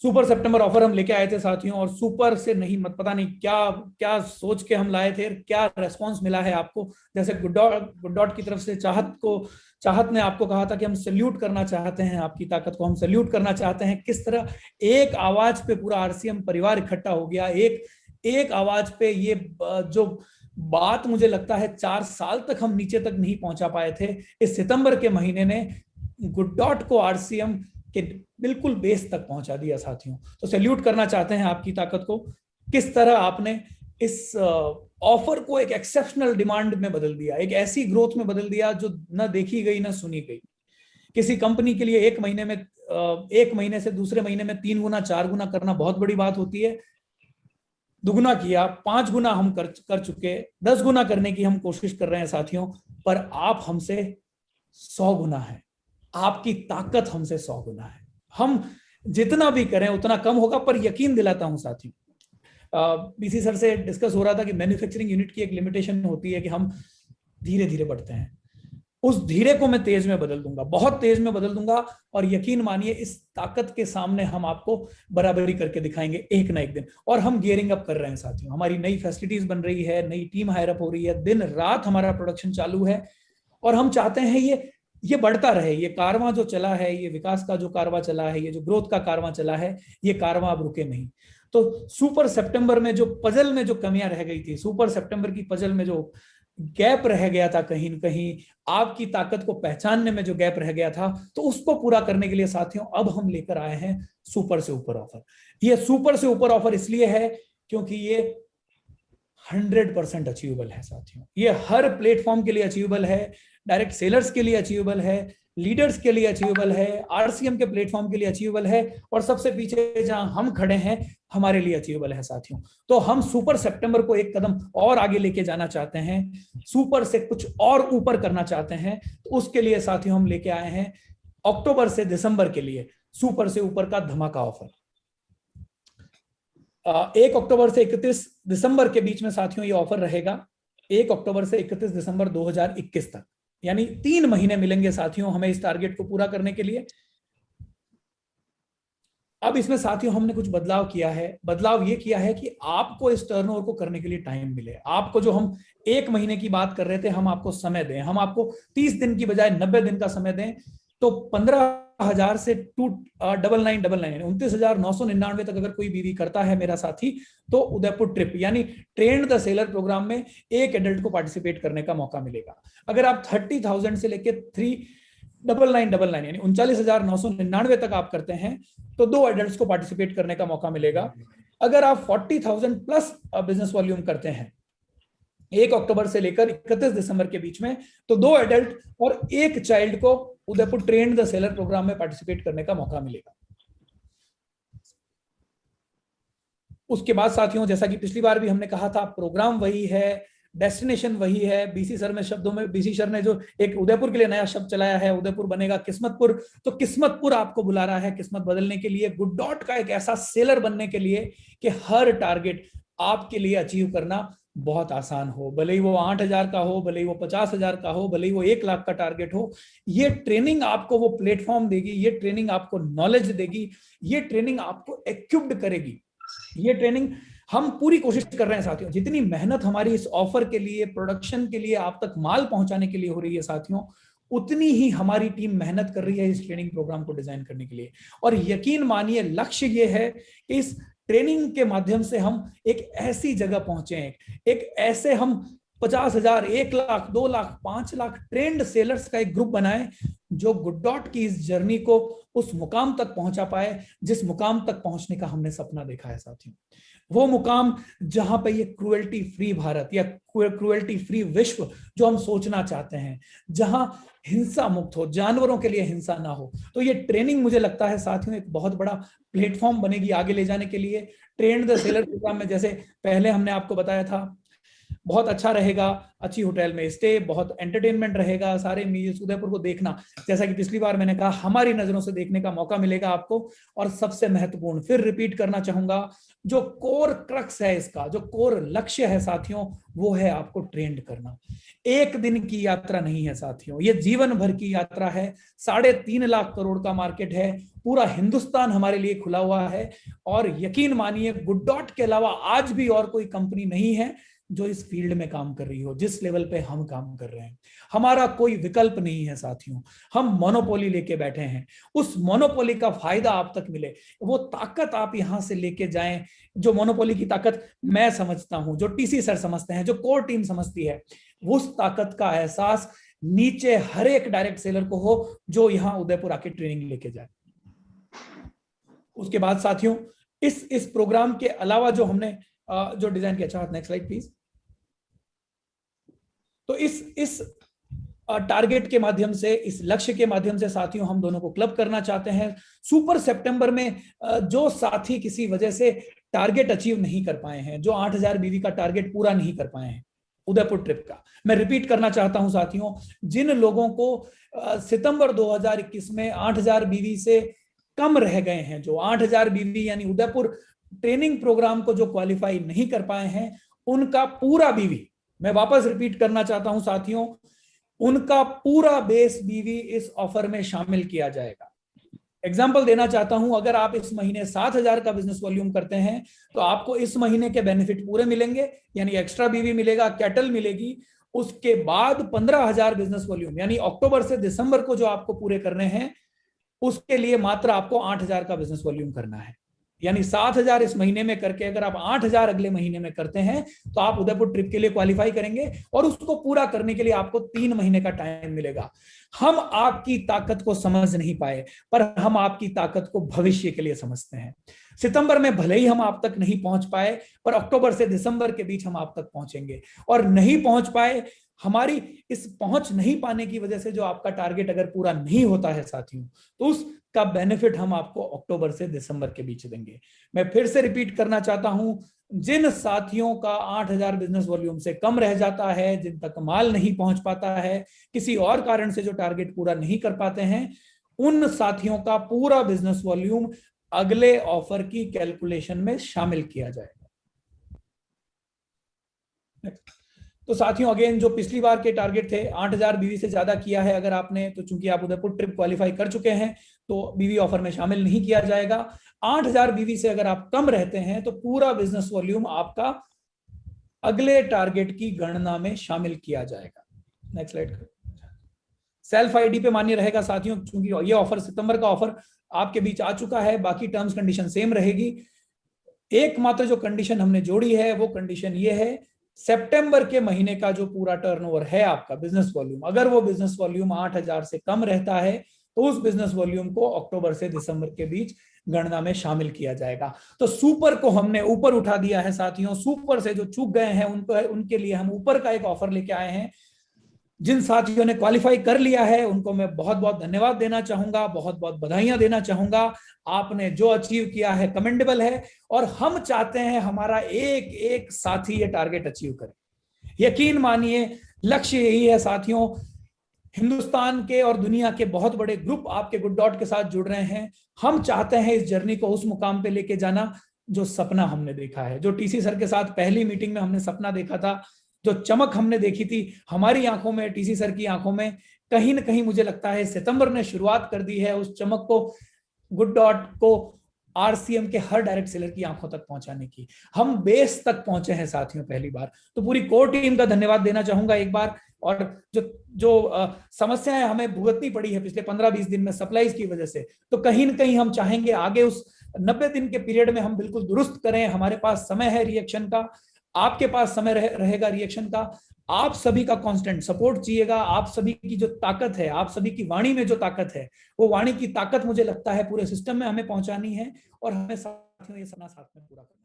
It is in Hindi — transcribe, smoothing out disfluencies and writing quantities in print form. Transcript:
सुपर सितंबर ऑफर हम लेके आए थे साथियों, और सुपर से नहीं मत पता नहीं क्या क्या सोच के हम लाए थे, क्या रेस्पॉन्स मिला है आपको। जैसे गुड डॉट की तरफ से चाहत ने आपको कहा था कि हम सल्यूट करना चाहते हैं आपकी ताकत को, हम सल्यूट करना चाहते हैं। किस तरह एक आवाज पे पूरा आरसीएम परिवार इकट्ठा हो गया, एक एक आवाज पे। ये जो बात मुझे लगता है 4 साल तक हम नीचे तक नहीं पहुंचा पाए थे, इस सितंबर के महीने ने गुड डॉट को आरसीएम के बिल्कुल बेस तक पहुंचा दिया साथियों। तो सैल्यूट करना चाहते हैं आपकी ताकत को। किस तरह आपने इस ऑफर को एक एक्सेप्शनल डिमांड में बदल दिया, एक ऐसी ग्रोथ में बदल दिया जो न देखी गई न सुनी गई। किसी कंपनी के लिए एक महीने से दूसरे महीने में 3 गुना 4 गुना करना बहुत बड़ी बात होती है। दुगुना किया, 5 गुना हम कर चुके, 10 गुना करने की हम कोशिश कर रहे हैं साथियों। पर आप हमसे 100 गुना है, आपकी ताकत हमसे 100 गुना है। हम जितना भी करें उतना कम होगा। पर यकीन दिलाता हूं साथियों, बीसी सर से डिस्कस हो रहा था कि मैन्युफैक्चरिंग यूनिट की एक लिमिटेशन होती है कि हम धीरे धीरे बढ़ते हैं। उस धीरे को मैं तेज में बदल दूंगा, बहुत तेज में बदल दूंगा। और यकीन मानिए इस ताकत के सामने हम आपको बराबरी करके दिखाएंगे एक ना एक दिन। और हम गियरिंग अप कर रहे हैं साथियों, हमारी नई फैसिलिटीज बन रही है, नई टीम हायर अप हो रही है, दिन रात हमारा प्रोडक्शन चालू है। और हम चाहते हैं ये बढ़ता रहे। ये कारवां जो चला है, ये विकास का जो कारवां चला है, ये जो ग्रोथ का कारवां चला है, ये कारवां अब रुके नहीं। तो सुपर सितंबर में जो पजल में जो कमियां रह गई थी, सुपर सितंबर की पजल में जो गैप रह गया था, कहीं न कहीं आपकी ताकत को पहचानने में जो गैप रह गया था, तो उसको पूरा करने के लिए साथियों अब हम लेकर आए हैं सुपर से ऊपर ऑफर। ये सुपर से ऊपर ऑफर इसलिए है क्योंकि ये 100% अचीवेबल है साथियों। ये हर प्लेटफॉर्म के लिए अचीवेबल है, डायरेक्ट सेलर्स के लिए अचीवेबल है, लीडर्स के लिए अचीवेबल है, आरसीएम के प्लेटफॉर्म के लिए अचीवेबल है, और सबसे पीछे जहां हम खड़े हैं हमारे लिए अचीवेबल है साथियों। तो हम सुपर सितंबर को एक कदम और आगे लेके जाना चाहते हैं, सुपर से कुछ और ऊपर करना चाहते हैं। तो उसके लिए साथियों हम लेके आए हैं अक्टूबर से दिसंबर के लिए सुपर से ऊपर का धमाका ऑफर। 1 अक्टूबर से 31 दिसंबर के बीच में साथियों ये ऑफर रहेगा। 1 अक्टूबर से 31 दिसंबर 2021 तक, यानी 3 महीने मिलेंगे साथियों हमें इस टारगेट को पूरा करने के लिए। अब इसमें साथियों हमने कुछ बदलाव किया है। बदलाव ये किया है कि आपको इस टर्नओवर को करने के लिए टाइम मिले। आपको जो हम 1 महीने की बात कर रहे थे, हम आपको समय दें, हम आपको 30 दिन की बजाय 90 दिन का समय दें। तो 15,000 से 2999 29,999 तक अगर कोई बीवी करता है मेरा साथी, तो उदयपुर ट्रिप यानी ट्रेन द सेलर प्रोग्राम में एक एडल्ट को पार्टिसिपेट करने का मौका मिलेगा। अगर आप 30,000 से लेके 3,999 यानी 39,999 तक आप करते हैं तो 2 एडल्ट्स को पार्टिसिपेट करने का मौका मिलेगा। अगर आप 40,000 प्लस बिजनेस वॉल्यूम करते हैं 1 अक्टूबर से लेकर 31 दिसंबर के बीच में, तो 2 एडल्ट और 1 चाइल्ड को Udaipur train the seller program में पार्टिसिपेट करने का मौका मिलेगा। उसके बाद साथियों, जैसा कि पिछली बार भी हमने कहा था, प्रोग्राम वही है, डेस्टिनेशन वही है। बीसी सर में शब्दों में बीसी सर ने जो एक उदयपुर के लिए नया शब्द चलाया है, उदयपुर बनेगा किस्मतपुर। तो किस्मतपुर आपको बुला रहा है किस्मत बदलने के लिए, गुड डॉट का एक ऐसा सेलर बनने के लिए कि हर टारगेट आपके लिए अचीव करना बहुत आसान हो। भले ही वो 8,000 का हो, भले ही वो 50,000 का हो, भले ही वो 1 लाख का टारगेट हो। ये ट्रेनिंग आपको वो प्लेटफॉर्म देगी, ये ट्रेनिंग आपको नॉलेज देगी, ये ट्रेनिंग आपको इक्विप्ड करेगी। ये ट्रेनिंग हम पूरी कोशिश कर रहे हैं साथियों। जितनी मेहनत हमारी इस ऑफर के लिए, प्रोडक्शन के लिए, आप तक माल पहुंचाने के लिए हो रही है साथियों, उतनी ही हमारी टीम मेहनत कर रही है इस ट्रेनिंग प्रोग्राम को डिजाइन करने के लिए। और यकीन मानिए लक्ष्य ये है कि इस ट्रेनिंग के माध्यम से हम एक ऐसी जगह पहुंचे, एक ऐसे हम 50,000, 1 लाख, 2 लाख, 5 लाख ट्रेंड सेलर्स का एक ग्रुप बनाए जो गुड डॉट की इस जर्नी को उस मुकाम तक पहुंचा पाए जिस मुकाम तक पहुंचने का हमने सपना देखा है साथियों। वो मुकाम जहां पे ये क्रूएल्टी फ्री भारत या क्रूएल्टी फ्री विश्व जो हम सोचना चाहते हैं, जहां हिंसा मुक्त हो, जानवरों के लिए हिंसा ना हो। तो ये ट्रेनिंग मुझे लगता है साथियों एक बहुत बड़ा प्लेटफॉर्म बनेगी आगे ले जाने के लिए। ट्रेन द सेलर प्रोग्राम में जैसे पहले हमने आपको बताया था, बहुत अच्छा रहेगा, अच्छी होटल में स्टे, बहुत एंटरटेनमेंट रहेगा, सारे म्यूजियम उदयपुर को देखना जैसा कि पिछली बार मैंने कहा हमारी नजरों से देखने का मौका मिलेगा आपको। और सबसे महत्वपूर्ण फिर रिपीट करना चाहूंगा, जो कोर क्रक्स है इसका, जो कोर लक्ष्य है साथियों, वो है आपको ट्रेंड करना। एक दिन की यात्रा नहीं है साथियों, ये जीवन भर की यात्रा है। 3.5 लाख करोड़ का मार्केट है, पूरा हिंदुस्तान हमारे लिए खुला हुआ है। और यकीन मानिए गुड डॉट के अलावा आज भी और कोई कंपनी नहीं है जो इस फील्ड में काम कर रही हो जिस लेवल पे हम काम कर रहे हैं। हमारा कोई विकल्प नहीं है साथियों, हम मोनोपोली लेके बैठे हैं। उस मोनोपोली का फायदा आप तक मिले, वो ताकत आप यहां से लेके जाएं, जो मोनोपोली की ताकत मैं समझता हूं, जो टीसी सर समझते हैं, जो कोर टीम समझती है, उस ताकत का एहसास नीचे हर एक डायरेक्ट सेलर को हो जो यहां उदयपुर आके ट्रेनिंग लेके जाए। उसके बाद साथियों इस प्रोग्राम के अलावा जो हमने जो डिजाइन किया, अच्छा नेक्स्ट स्लाइड प्लीज। तो इस टारगेट के माध्यम से, इस लक्ष्य के माध्यम से साथियों हम दोनों को क्लब करना चाहते हैं। सुपर सितंबर में जो साथी किसी वजह से टारगेट अचीव नहीं कर पाए हैं, जो 8000 बीवी का टारगेट पूरा नहीं कर पाए हैं उदयपुर ट्रिप का, मैं रिपीट करना चाहता हूं साथियों, जिन लोगों को सितंबर 2021 में 8000 बीवी से कम रह गए हैं, जो 8000 बीवी यानी उदयपुर ट्रेनिंग प्रोग्राम को जो क्वालिफाई नहीं कर पाए हैं, उनका पूरा बीवी, मैं वापस रिपीट करना चाहता हूं साथियों, उनका पूरा बेस बीवी इस ऑफर में शामिल किया जाएगा। एग्जाम्पल देना चाहता हूं, अगर आप इस महीने 7000 का बिजनेस वॉल्यूम करते हैं तो आपको इस महीने के बेनिफिट पूरे मिलेंगे, यानी एक्स्ट्रा बीवी मिलेगा, कैटल मिलेगी। उसके बाद 15000 बिजनेस वॉल्यूम यानी अक्टूबर से दिसंबर को जो आपको पूरे करने हैं, उसके लिए मात्र आपको 8000 का बिजनेस वॉल्यूम करना है। यानी 7000 इस महीने में करके अगर आप 8000 अगले महीने में करते हैं तो आप उदयपुर ट्रिप के लिए क्वालिफाई करेंगे, और उसको पूरा करने के लिए आपको 3 महीने का टाइम मिलेगा। हम आपकी ताकत को समझ नहीं पाए, पर हम आपकी ताकत को भविष्य के लिए समझते हैं। सितंबर में भले ही हम आप तक नहीं पहुंच पाए, पर अक्टूबर से दिसंबर के बीच हम आप तक पहुंचेंगे। और नहीं पहुंच पाए, हमारी इस पहुंच नहीं पाने की वजह से जो आपका टारगेट अगर पूरा नहीं होता है साथियों, तो उसका बेनिफिट हम आपको अक्टूबर से दिसंबर के बीच देंगे। मैं फिर से रिपीट करना चाहता हूं, जिन साथियों का 8000 बिजनेस वॉल्यूम से कम रह जाता है, जिन तक माल नहीं पहुंच पाता है, किसी और कारण से जो टारगेट पूरा नहीं कर पाते हैं, उन साथियों का पूरा बिजनेस वॉल्यूम अगले ऑफर की कैलकुलेशन में शामिल किया जाएगा। तो साथियों अगेन जो पिछली बार के टारगेट थे 8000 बीवी से ज्यादा किया है अगर आपने, तो चूंकि आप उदयपुर ट्रिप क्वालिफाई कर चुके हैं तो बीवी ऑफर में शामिल नहीं किया जाएगा। 8000 बीवी से अगर आप कम रहते हैं तो पूरा बिजनेस वॉल्यूम आपका अगले टारगेट की गणना में शामिल किया जाएगा। Next slide. सेल्फ आईडी पे मान्य रहेगा साथियों, क्योंकि ये ऑफर सितंबर का ऑफर आपके बीच आ चुका है, बाकी टर्म्स कंडीशन सेम रहेगी। एकमात्र जो कंडीशन हमने जोड़ी है वो कंडीशन ये है, सितंबर के महीने का जो पूरा टर्नओवर है आपका बिजनेस वॉल्यूम, अगर वो बिजनेस वॉल्यूम 8000 से कम रहता है तो उस बिजनेस वॉल्यूम को अक्टूबर से दिसंबर के बीच गणना में शामिल किया जाएगा। तो सुपर को हमने ऊपर उठा दिया है साथियों, सुपर से जो चूक गए हैं उनके लिए हम ऊपर का एक ऑफर लेके आए हैं। जिन साथियों ने क्वालिफाई कर लिया है उनको मैं बहुत बहुत धन्यवाद देना चाहूंगा, बहुत बहुत बधाइयां देना चाहूंगा। आपने जो अचीव किया है कमेंडेबल है, और हम चाहते हैं हमारा एक एक साथी ये टारगेट अचीव करे। यकीन मानिए लक्ष्य यही है साथियों, हिंदुस्तान के और दुनिया के बहुत बड़े ग्रुप आपके गुड डॉट के साथ जुड़ रहे हैं। हम चाहते हैं इस जर्नी को उस मुकाम पे लेके जाना जो सपना हमने देखा है, जो टीसी सर के साथ पहली मीटिंग में हमने सपना देखा था, जो चमक हमने देखी थी हमारी आंखों में, टीसी सर की आंखों में, कहीं ना कहीं मुझे लगता है सितंबर ने शुरुआत कर दी है उस चमक को, गुड डॉट को आरसीएम के हर डायरेक्ट सेलर की आंखों तक पहुंचाने की। हम बेस तक पहुंचे हैं साथियों पहली बार। तो पूरी कोर टीम का धन्यवाद देना चाहूंगा एक बार। और जो समस्याएं हमें भुगतनी पड़ी है पिछले 15-20 दिन में सप्लाईज की वजह से, तो कहीं ना कहीं हम चाहेंगे आगे उस 90 दिन के पीरियड में हम बिल्कुल दुरुस्त करें। हमारे पास समय है रिएक्शन का, आपके पास समय रहेगा रिएक्शन का। आप सभी का कांस्टेंट सपोर्ट चाहिएगा, आप सभी की जो ताकत है, आप सभी की वाणी में जो ताकत है, वो वाणी की ताकत मुझे लगता है पूरे सिस्टम में हमें पहुंचानी है, और हमें साथियों ये सपना साथ में पूरा करना है।